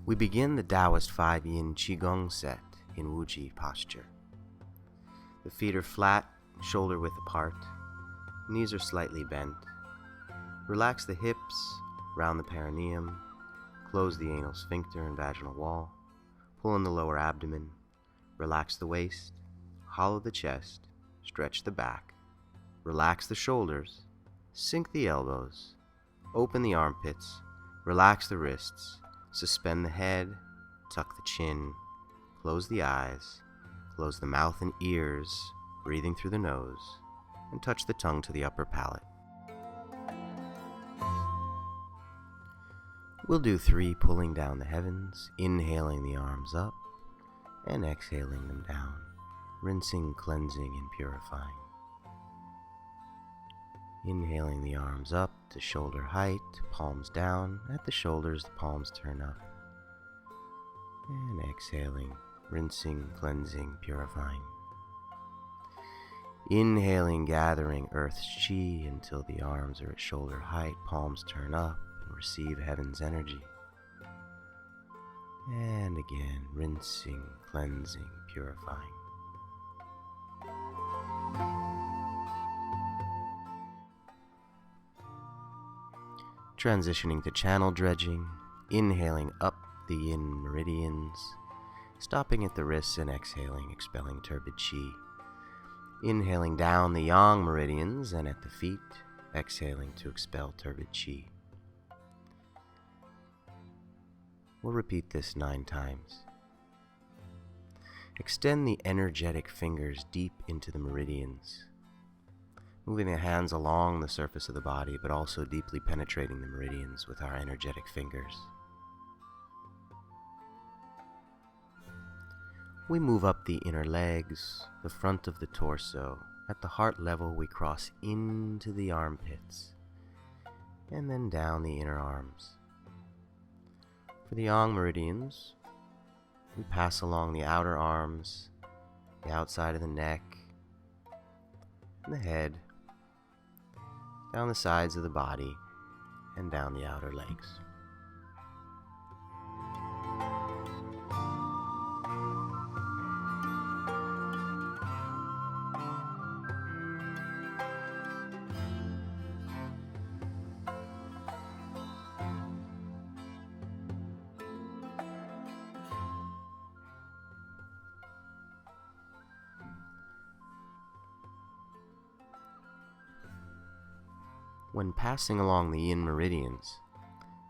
We begin the Daoist 5-yin Qigong set in Wuji posture. The feet are flat, shoulder width apart, knees are slightly bent. Relax the hips, round the perineum, close the anal sphincter and vaginal wall, pull in the lower abdomen, relax the waist, hollow the chest, stretch the back, relax the shoulders, sink the elbows, open the armpits, relax the wrists, suspend the head, tuck the chin, close the eyes, close the mouth and ears, breathing through the nose, and touch the tongue to the upper palate. We'll do 3 pulling down the heavens, inhaling the arms up, and exhaling them down, rinsing, cleansing, and purifying. Inhaling the arms up to shoulder height, palms down. At the shoulders, the palms turn up. And exhaling, rinsing, cleansing, purifying. Inhaling, gathering Earth's chi until the arms are at shoulder height, palms turn up and receive heaven's energy. And again, rinsing, cleansing, purifying. Transitioning to channel dredging, inhaling up the yin meridians, stopping at the wrists and exhaling, expelling turbid chi. Inhaling down the yang meridians and at the feet, exhaling to expel turbid chi. We'll repeat this 9 times. Extend the energetic fingers deep into the meridians, moving the hands along the surface of the body, but also deeply penetrating the meridians with our energetic fingers. We move up the inner legs, the front of the torso. At the heart level, we cross into the armpits, and then down the inner arms. For the yang meridians, we pass along the outer arms, the outside of the neck, and the head, down the sides of the body, and down the outer legs. When passing along the yin meridians,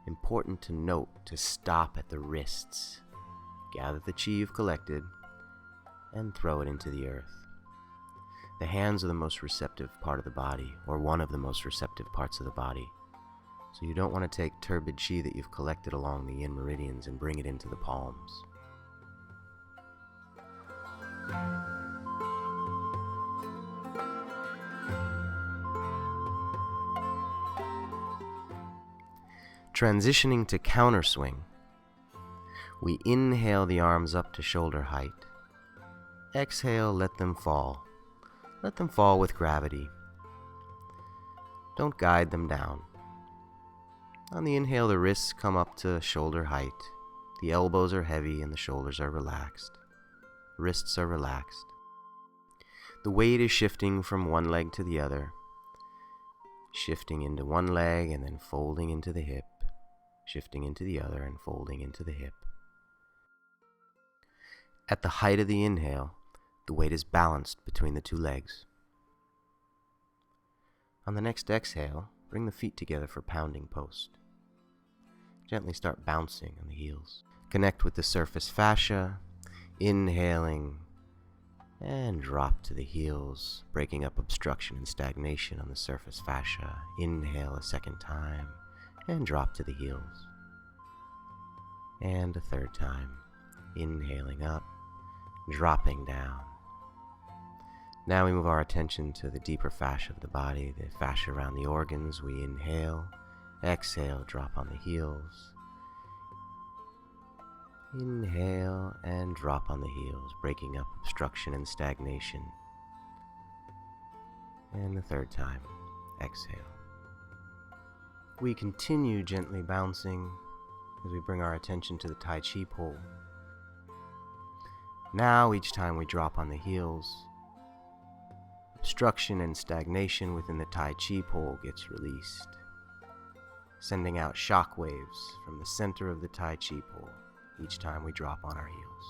important to note to stop at the wrists, gather the chi you've collected, and throw it into the earth. The hands are the most receptive part of the body, or one of the most receptive parts of the body, so you don't want to take turbid chi that you've collected along the yin meridians and bring it into the palms. Transitioning to counterswing, we inhale the arms up to shoulder height. Exhale, let them fall. Let them fall with gravity. Don't guide them down. On the inhale, the wrists come up to shoulder height. The elbows are heavy and the shoulders are relaxed. Wrists are relaxed. The weight is shifting from one leg to the other, shifting into one leg and then folding into the hip, shifting into the other and folding into the hip. At the height of the inhale, the weight is balanced between the 2 legs. On the next exhale, bring the feet together for pounding post. Gently start bouncing on the heels. Connect with the surface fascia, inhaling, and drop to the heels, breaking up obstruction and stagnation on the surface fascia. Inhale a second time, and drop to the heels. And a third time, inhaling up, dropping down. Now we move our attention to the deeper fascia of the body, the fascia around the organs. We inhale, exhale, drop on the heels. Inhale and drop on the heels, breaking up obstruction and stagnation. And the third time, exhale. We continue gently bouncing, as we bring our attention to the Tai Chi pole. Now, each time we drop on the heels, obstruction and stagnation within the Tai Chi pole gets released, sending out shock waves from the center of the Tai Chi pole each time we drop on our heels.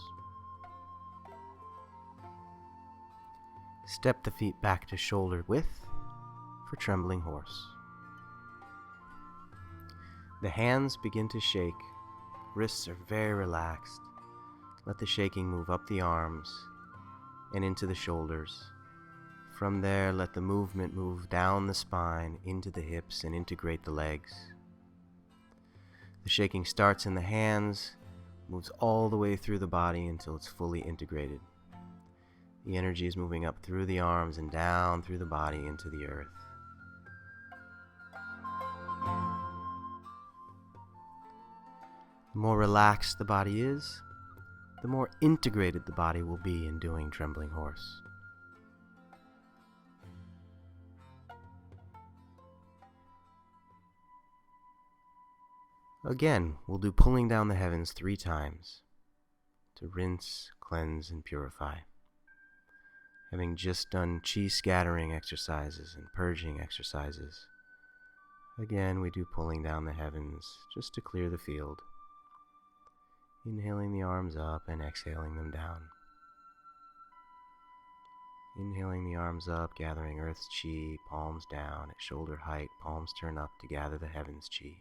Step the feet back to shoulder width for Trembling Horse. The hands begin to shake, wrists are very relaxed. Let the shaking move up the arms and into the shoulders. From there, let the movement move down the spine, into the hips, and integrate the legs. The shaking starts in the hands, moves all the way through the body until it's fully integrated. The energy is moving up through the arms and down through the body into the earth. The more relaxed the body is, the more integrated the body will be in doing Trembling Horse. Again, we'll do pulling down the heavens 3 times to rinse, cleanse, and purify. Having just done chi scattering exercises and purging exercises, again we do pulling down the heavens just to clear the field. Inhaling the arms up and exhaling them down. Inhaling the arms up, gathering Earth's chi, palms down at shoulder height, palms turn up to gather the heavens' chi.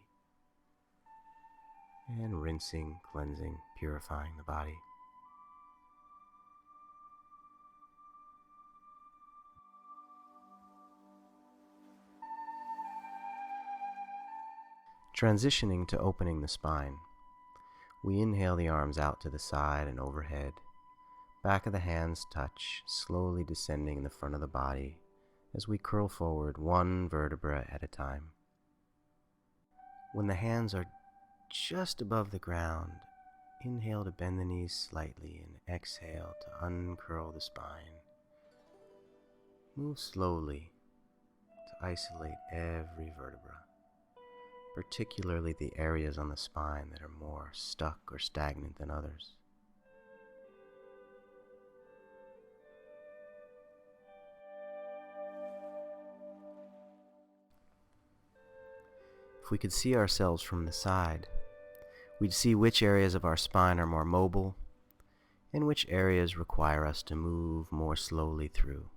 And rinsing, cleansing, purifying the body. Transitioning to opening the spine. We inhale the arms out to the side and overhead. Back of the hands touch, slowly descending the front of the body as we curl forward 1 vertebra at a time. When the hands are just above the ground, inhale to bend the knees slightly and exhale to uncurl the spine. Move slowly to isolate every vertebra, particularly the areas on the spine that are more stuck or stagnant than others. If we could see ourselves from the side, we'd see which areas of our spine are more mobile and which areas require us to move more slowly through.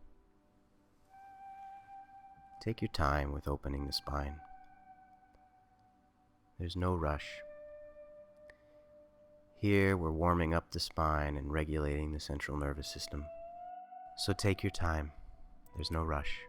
Take your time with opening the spine. There's no rush. Here we're warming up the spine and regulating the central nervous system. So take your time. There's no rush.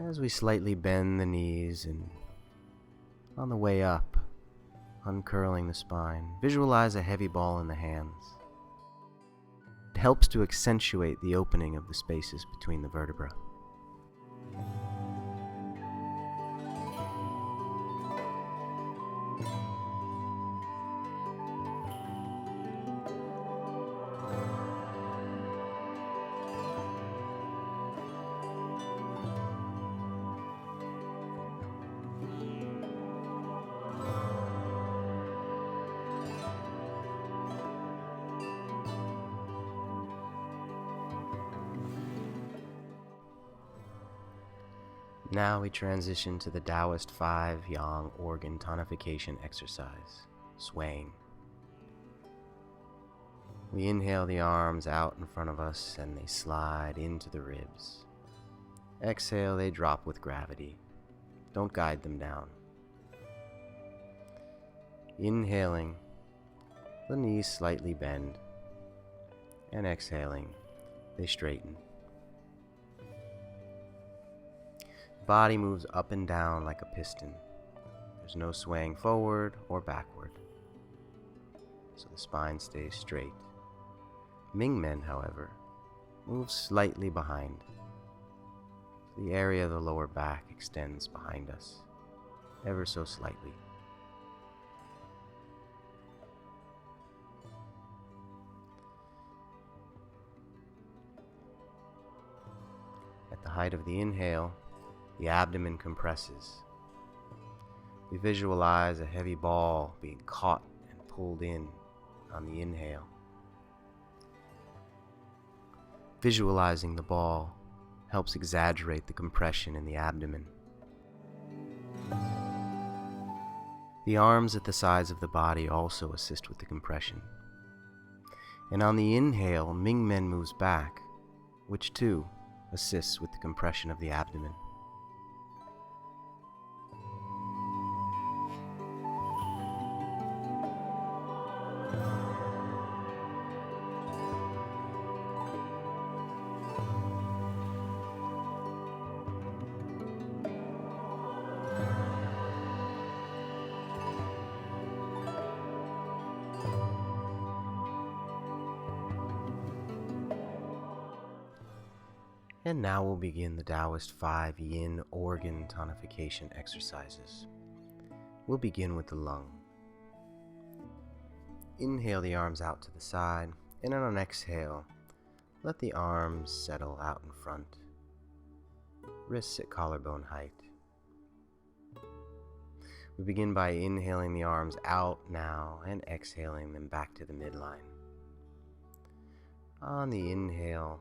As we slightly bend the knees and on the way up, uncurling the spine, visualize a heavy ball in the hands. It helps to accentuate the opening of the spaces between the vertebrae. Now we transition to the Daoist 5 yang organ tonification exercise, swaying. We inhale the arms out in front of us and they slide into the ribs. Exhale, they drop with gravity. Don't guide them down. Inhaling, the knees slightly bend, and exhaling, they straighten. Body moves up and down like a piston. There's There's no swaying forward or backward, so the spine stays straight. Ming Men, however, move slightly behind. The area of the lower back extends behind us, ever so slightly. At the height of the inhale, the abdomen compresses. We visualize a heavy ball being caught and pulled in on the inhale. Visualizing the ball helps exaggerate the compression in the abdomen. The arms at the sides of the body also assist with the compression. And on the inhale, Ming Men moves back, which too assists with the compression of the abdomen. And now we'll begin the Daoist 5 yin organ tonification exercises. We'll begin with the lung. Inhale the arms out to the side, and on an exhale, let the arms settle out in front. Wrists at collarbone height. We begin by inhaling the arms out now and exhaling them back to the midline. On the inhale,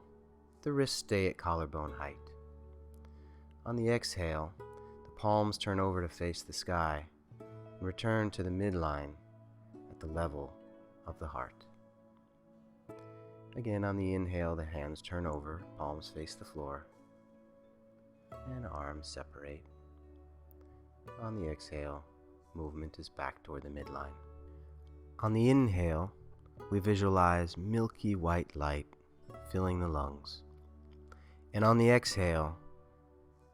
the wrists stay at collarbone height. On the exhale, the palms turn over to face the sky and return to the midline at the level of the heart. Again, on the inhale, the hands turn over, palms face the floor, and arms separate. On the exhale, movement is back toward the midline. On the inhale, we visualize milky white light filling the lungs. And on the exhale,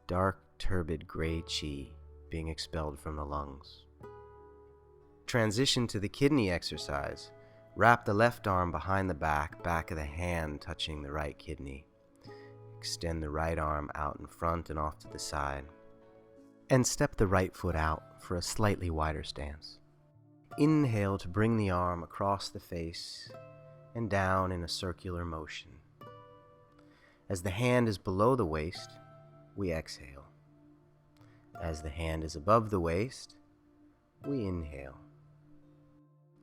dark, turbid gray qi being expelled from the lungs. Transition to the kidney exercise. Wrap the left arm behind the back of the hand touching the right kidney. Extend the right arm out in front and off to the side. And step the right foot out for a slightly wider stance. Inhale to bring the arm across the face and down in a circular motion. As the hand is below the waist, we exhale. As the hand is above the waist, we inhale.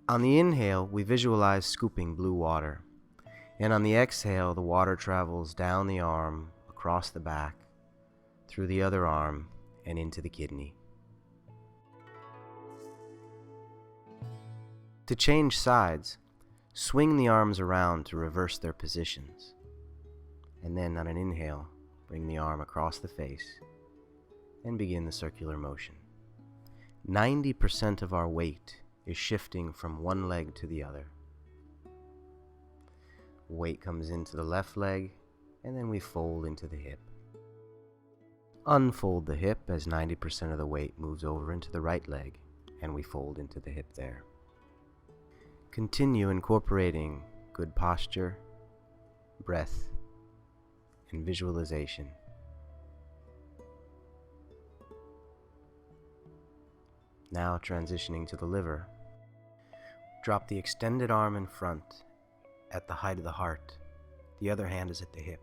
On the inhale, we visualize scooping blue water. And on the exhale, the water travels down the arm, across the back, through the other arm, and into the kidney. To change sides, swing the arms around to reverse their positions. And then on an inhale, bring the arm across the face and begin the circular motion. 90% of our weight is shifting from one leg to the other. Weight comes into the left leg, and then we fold into the hip. Unfold the hip as 90% of the weight moves over into the right leg, and we fold into the hip there. Continue incorporating good posture, breath, and visualization. Now transitioning to the liver. Drop the extended arm in front at the height of the heart. The other hand is at the hip.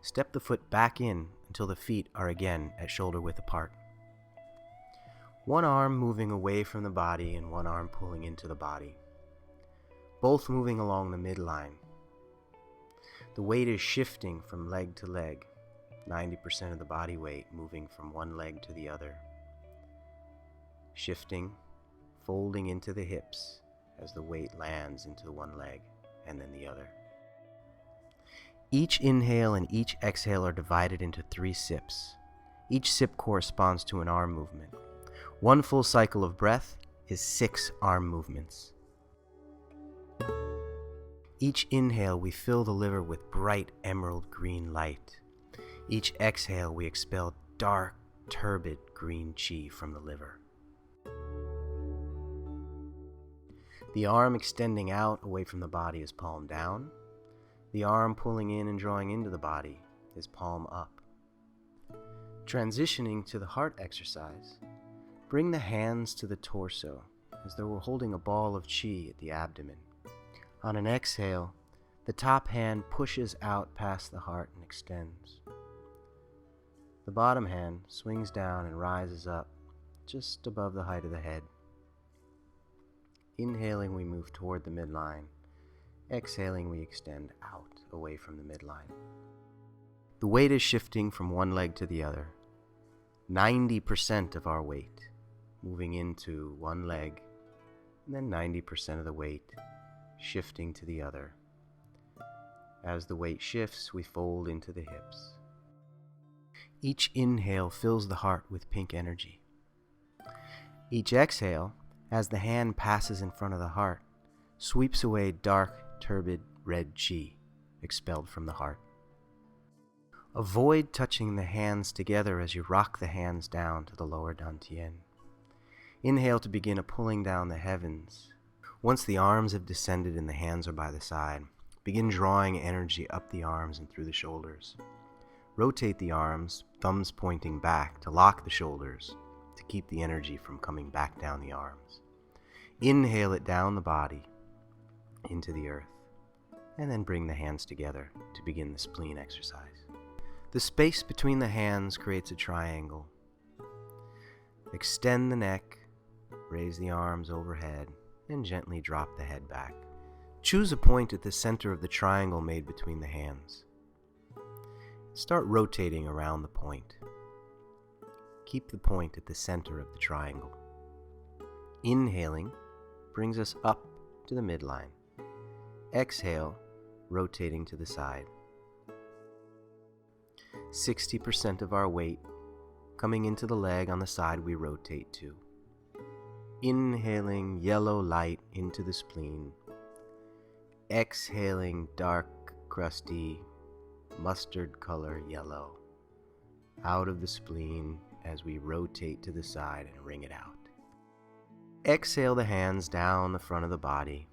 Step the foot back in until the feet are again at shoulder width apart. One arm moving away from the body and one arm pulling into the body. Both moving along the midline. The weight is shifting from leg to leg, 90% of the body weight moving from one leg to the other. Shifting, folding into the hips as the weight lands into one leg and then the other. Each inhale and each exhale are divided into 3 sips. Each sip corresponds to an arm movement. One full cycle of breath is 6 arm movements. Each inhale, we fill the liver with bright emerald green light. Each exhale, we expel dark, turbid green qi from the liver. The arm extending out away from the body is palm down. The arm pulling in and drawing into the body is palm up. Transitioning to the heart exercise, bring the hands to the torso as though we're holding a ball of qi at the abdomen. On an exhale, the top hand pushes out past the heart and extends. The bottom hand swings down and rises up just above the height of the head. Inhaling, we move toward the midline. Exhaling, we extend out away from the midline. The weight is shifting from one leg to the other. 90% of our weight moving into one leg, and then 90% of the weight shifting to the other. As the weight shifts, we fold into the hips. Each inhale fills the heart with pink energy. Each exhale, as the hand passes in front of the heart, sweeps away dark, turbid red qi expelled from the heart. Avoid touching the hands together as you rock the hands down to the lower dantian. Inhale to begin a pulling down the heavens. Once the arms have descended and the hands are by the side, begin drawing energy up the arms and through the shoulders. Rotate the arms, thumbs pointing back to lock the shoulders, to keep the energy from coming back down the arms. Inhale it down the body, into the earth, and then bring the hands together to begin the spleen exercise. The space between the hands creates a triangle. Extend the neck, raise the arms overhead, and gently drop the head back. Choose a point at the center of the triangle made between the hands. Start rotating around the point. Keep the point at the center of the triangle. Inhaling brings us up to the midline. Exhale, rotating to the side. 60% of our weight coming into the leg on the side we rotate to. Inhaling yellow light into the spleen. Exhaling dark, crusty, mustard color yellow out of the spleen as we rotate to the side and wring it out. Exhale the hands down the front of the body,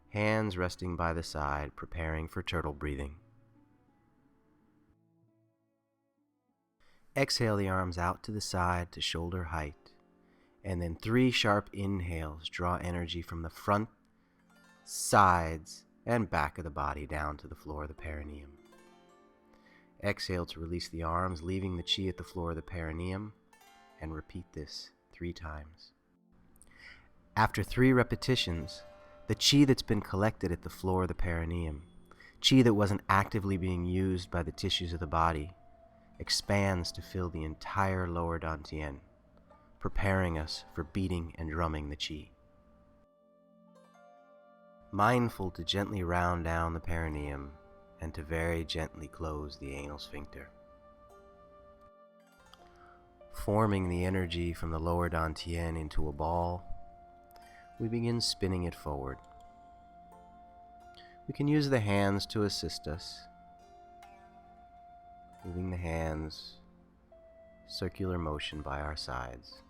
hands resting by the side, preparing for turtle breathing. Exhale the arms out to the side to shoulder height, and then 3 sharp inhales draw energy from the front, sides, and back of the body down to the floor of the perineum. Exhale to release the arms, leaving the qi at the floor of the perineum, and repeat this 3 times. After 3 repetitions, the qi that's been collected at the floor of the perineum, qi that wasn't actively being used by the tissues of the body, expands to fill the entire lower dantian, preparing us for beating and drumming the qi. Mindful to gently round down the perineum and to very gently close the anal sphincter. Forming the energy from the lower dantian into a ball, we begin spinning it forward. We can use the hands to assist us, moving the hands, circular motion by our sides,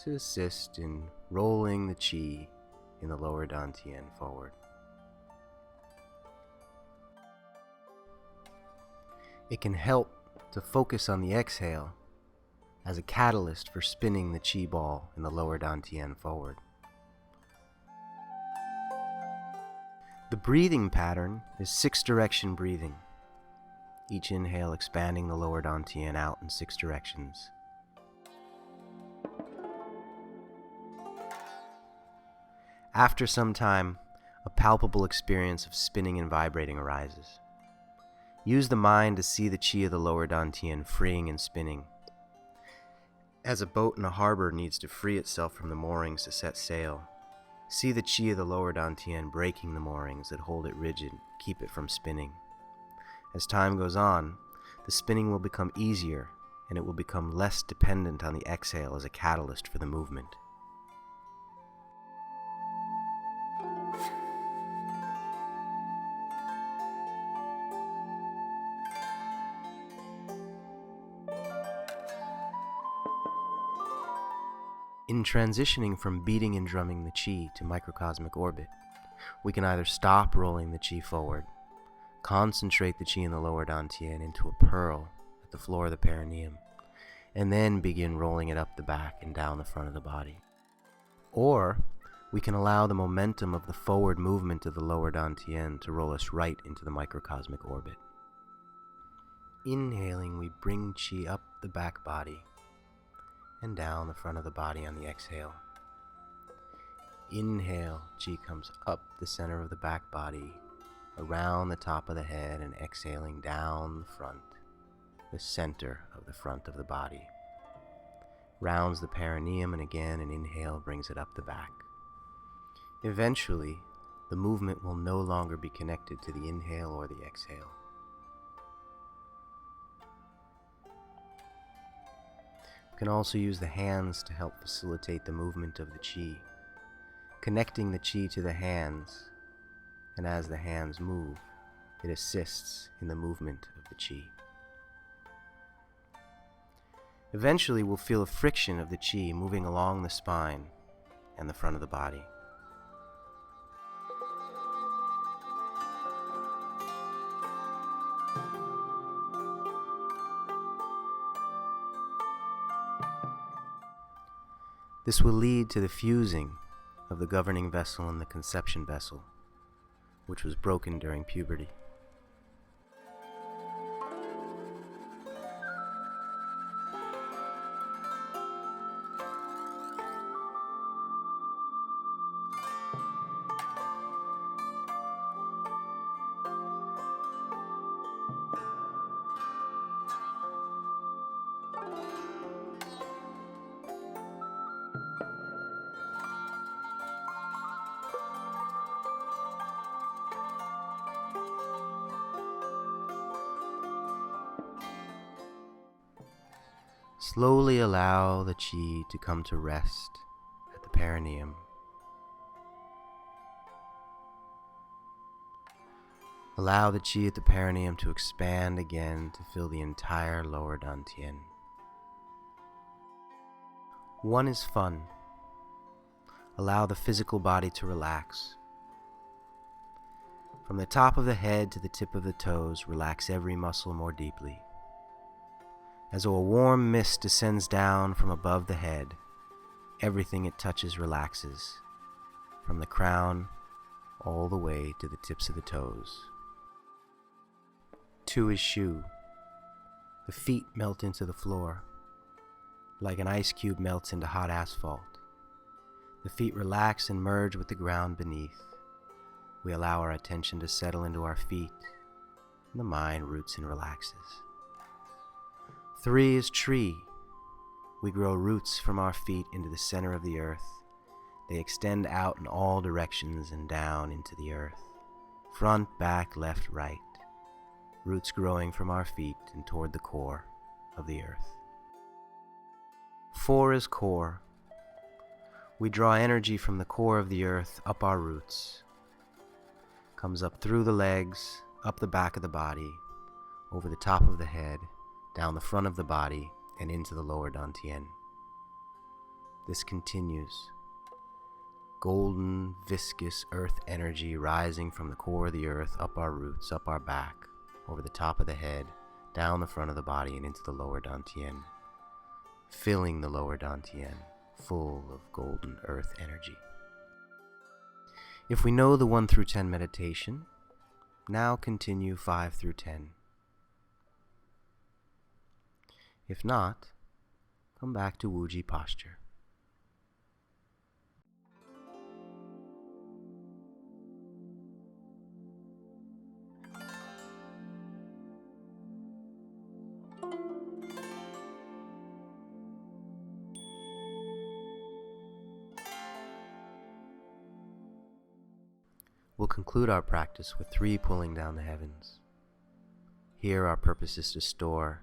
to assist in rolling the qi in the lower dantian forward. It can help to focus on the exhale as a catalyst for spinning the qi ball in the lower dantian forward. The breathing pattern is 6-direction breathing, each inhale expanding the lower dantian out in 6 directions. After some time, a palpable experience of spinning and vibrating arises. Use the mind to see the qi of the lower dantian freeing and spinning. As a boat in a harbor needs to free itself from the moorings to set sail, see the qi of the lower dantian breaking the moorings that hold it rigid, keep it from spinning. As time goes on, the spinning will become easier and it will become less dependent on the exhale as a catalyst for the movement. In transitioning from beating and drumming the Qi to Microcosmic Orbit, we can either stop rolling the Qi forward, concentrate the Qi in the lower Dantian into a pearl at the floor of the perineum, and then begin rolling it up the back and down the front of the body. Or we can allow the momentum of the forward movement of the lower Dantian to roll us right into the Microcosmic Orbit. Inhaling, we bring Qi up the back body and down the front of the body on the exhale. Inhale, Qi comes up the center of the back body, around the top of the head, and exhaling down the front, the center of the front of the body. Rounds the perineum, and again an inhale brings it up the back. Eventually, the movement will no longer be connected to the inhale or the exhale. You can also use the hands to help facilitate the movement of the Qi, connecting the Qi to the hands, and as the hands move, it assists in the movement of the Qi. Eventually, we'll feel a friction of the Qi moving along the spine and the front of the body. This will lead to the fusing of the governing vessel and the conception vessel, which was broken during puberty. Slowly allow the Qi to come to rest at the perineum. Allow the Qi at the perineum to expand again to fill the entire lower Dantian. One is fun. Allow the physical body to relax. From the top of the head to the tip of the toes, relax every muscle more deeply. As a warm mist descends down from above the head, everything it touches relaxes, from the crown all the way to the tips of the toes. 2 is Shu. The feet melt into the floor, like an ice cube melts into hot asphalt. The feet relax and merge with the ground beneath. We allow our attention to settle into our feet, and the mind roots and relaxes. 3 is Tree. We grow roots from our feet into the center of the earth. They extend out in all directions and down into the earth. Front, back, left, right. Roots growing from our feet and toward the core of the earth. 4 is Core. We draw energy from the core of the earth up our roots. Comes up through the legs, up the back of the body, over the top of the head, down the front of the body, and into the lower Dantian. This continues. Golden, viscous earth energy rising from the core of the earth, up our roots, up our back, over the top of the head, down the front of the body, and into the lower Dantian, filling the lower Dantian full of golden earth energy. If we know the 1 through 10 meditation, now continue 5 through 10. If not, come back to Wuji posture. We'll conclude our practice with 3 pulling down the heavens. Here our purpose is to store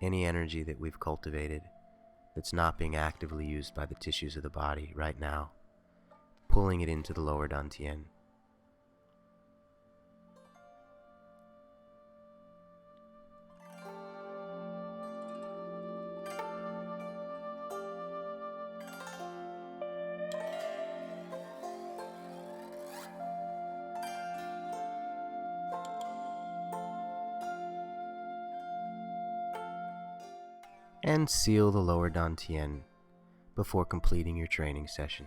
any energy that we've cultivated that's not being actively used by the tissues of the body right now, pulling it into the lower Dantian. and seal the lower dantian before completing your training session.